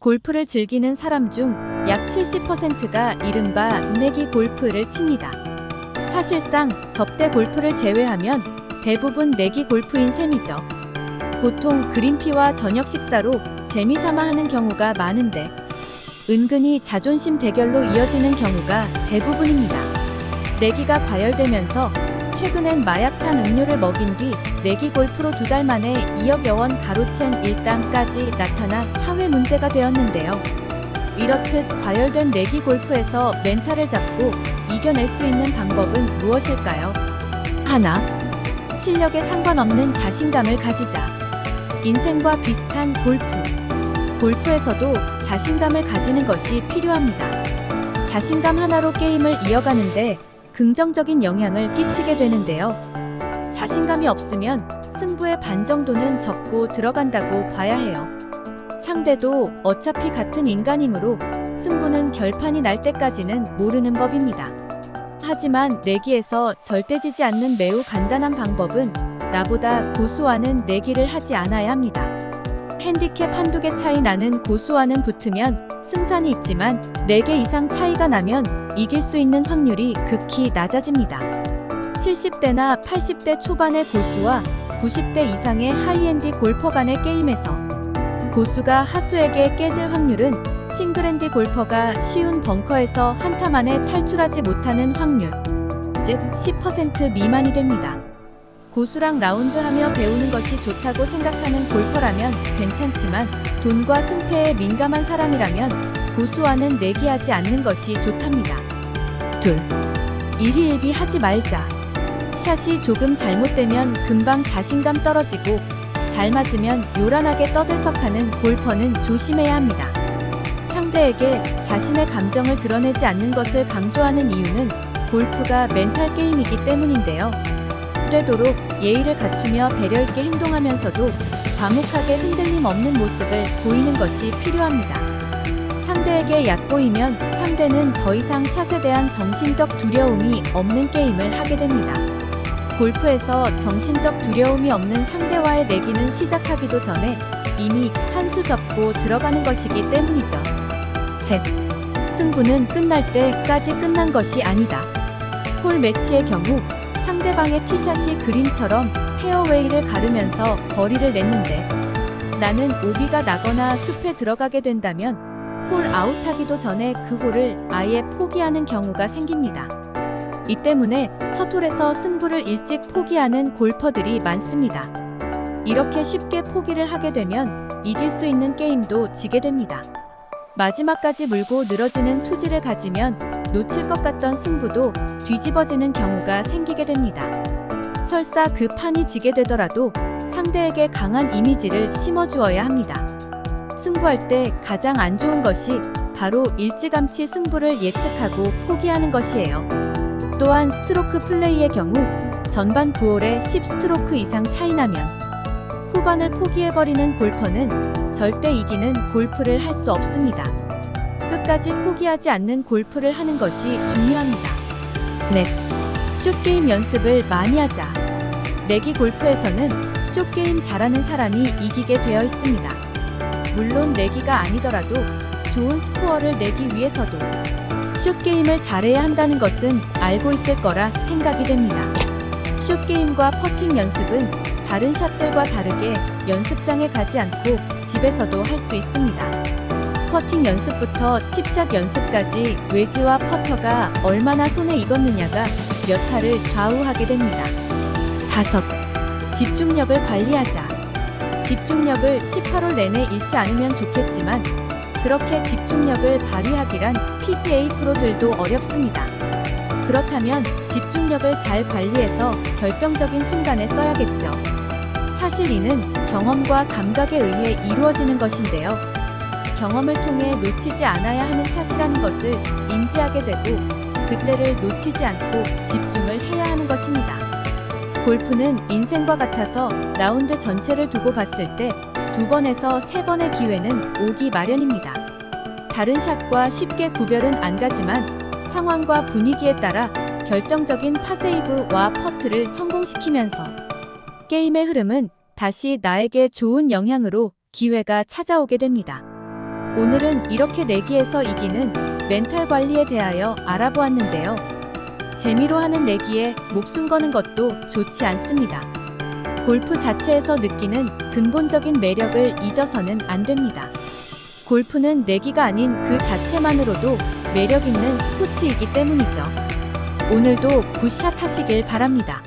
골프를 즐기는 사람 중 약 70%가 이른바 내기 골프를 칩니다. 사실상 접대 골프를 제외하면 대부분 내기 골프인 셈이죠. 보통 그린피와 저녁 식사로 재미삼아 하는 경우가 많은데 은근히 자존심 대결로 이어지는 경우가 대부분입니다. 내기가 과열되면서 최근엔 마약탄 음료를 먹인 뒤 내기 골프로 2달 만에 2억여 원 가로챈 일당까지 나타나 사회 문제가 되었는데요. 이렇듯 과열된 내기 골프에서 멘탈을 잡고 이겨낼 수 있는 방법은 무엇일까요? 하나, 실력에 상관없는 자신감을 가지자. 인생과 비슷한 골프. 골프에서도 자신감을 가지는 것이 필요합니다. 자신감 하나로 게임을 이어가는데 긍정적인 영향을 끼치게 되는데요. 자신감이 없으면 승부의 반 정도는 접고 들어간다고 봐야 해요. 상대도 어차피 같은 인간이므로 승부는 결판이 날 때까지는 모르는 법입니다. 하지만 내기에서 절대 지지 않는 매우 간단한 방법은 나보다 고수와는 내기를 하지 않아야 합니다. 핸디캡 한두 개 차이 나는 고수와는 붙으면 승산이 있지만 4개 이상 차이가 나면 이길 수 있는 확률이 극히 낮아집니다. 70대나 80대 초반의 고수와 90대 이상의 하이엔디 골퍼 간의 게임에서 고수가 하수에게 깨질 확률은 싱글핸디 골퍼가 쉬운 벙커에서 한타 만에 탈출하지 못하는 확률, 즉 10% 미만이 됩니다. 고수랑 라운드하며 배우는 것이 좋다고 생각하는 골퍼라면 괜찮지만 돈과 승패에 민감한 사람이라면 고수와는 내기하지 않는 것이 좋답니다. 둘, 일희일비 하지 말자. 샷이 조금 잘못되면 금방 자신감 떨어지고 잘 맞으면 요란하게 떠들썩하는 골퍼는 조심해야 합니다. 상대에게 자신의 감정을 드러내지 않는 것을 강조하는 이유는 골프가 멘탈 게임이기 때문인데요. 되도록 예의를 갖추며 배려 있게 행동하면서도 과묵하게 흔들림 없는 모습을 보이는 것이 필요합니다. 상대에게 얕보이면 상대는 더 이상 샷에 대한 정신적 두려움이 없는 게임을 하게 됩니다. 골프에서 정신적 두려움이 없는 상대와의 내기는 시작하기도 전에 이미 한 수 접고 들어가는 것이기 때문이죠. 셋, 승부는 끝날 때까지 끝난 것이 아니다. 홀 매치의 경우 상대방의 티샷이 그린처럼 페어웨이를 가르면서 거리를 냈는데 나는 오비가 나거나 숲에 들어가게 된다면 홀 아웃하기도 전에 그 홀을 아예 포기하는 경우가 생깁니다. 이 때문에 첫 홀에서 승부를 일찍 포기하는 골퍼들이 많습니다. 이렇게 쉽게 포기를 하게 되면 이길 수 있는 게임도 지게 됩니다. 마지막까지 물고 늘어지는 투지를 가지면 놓칠 것 같던 승부도 뒤집어지는 경우가 생기게 됩니다. 설사 그 판이 지게 되더라도 상대에게 강한 이미지를 심어주어야 합니다. 승부할 때 가장 안 좋은 것이 바로 일찌감치 승부를 예측하고 포기하는 것이에요. 또한 스트로크 플레이의 경우 전반 9홀에 10스트로크 이상 차이 나면 후반을 포기해버리는 골퍼는 절대 이기는 골프를 할 수 없습니다. 끝까지 포기하지 않는 골프를 하는 것이 중요합니다. 넷, 숏게임 연습을 많이 하자. 내기 골프에서는 숏게임 잘하는 사람이 이기게 되어 있습니다. 물론 내기가 아니더라도 좋은 스코어를 내기 위해서도 숏게임을 잘해야 한다는 것은 알고 있을 거라 생각이 됩니다. 숏게임과 퍼팅 연습은 다른 샷들과 다르게 연습장에 가지 않고 집에서도 할 수 있습니다. 퍼팅 연습부터 칩샷 연습까지 웨지와 퍼터가 얼마나 손에 익었느냐가 몇 타를 좌우하게 됩니다. 다섯, 집중력을 관리하자. 집중력을 18홀 내내 잃지 않으면 좋겠지만 그렇게 집중력을 발휘하기란 PGA 프로들도 어렵습니다. 그렇다면 집중력을 잘 관리해서 결정적인 순간에 써야겠죠. 사실 이는 경험과 감각에 의해 이루어지는 것인데요. 경험을 통해 놓치지 않아야 하는 샷이라는 것을 인지하게 되고 그때를 놓치지 않고 집중을 해야 하는 것입니다. 골프는 인생과 같아서 라운드 전체를 두고 봤을 때 2번에서 3번의 기회는 오기 마련입니다. 다른 샷과 쉽게 구별은 안 가지만 상황과 분위기에 따라 결정적인 파세이브와 퍼트를 성공시키면서 게임의 흐름은 다시 나에게 좋은 영향으로 기회가 찾아오게 됩니다. 오늘은 이렇게 내기에서 이기는 멘탈 관리에 대하여 알아보았는데요. 재미로 하는 내기에 목숨 거는 것도 좋지 않습니다. 골프 자체에서 느끼는 근본적인 매력을 잊어서는 안 됩니다. 골프는 내기가 아닌 그 자체만으로도 매력 있는 스포츠이기 때문이죠. 오늘도 굿샷 하시길 바랍니다.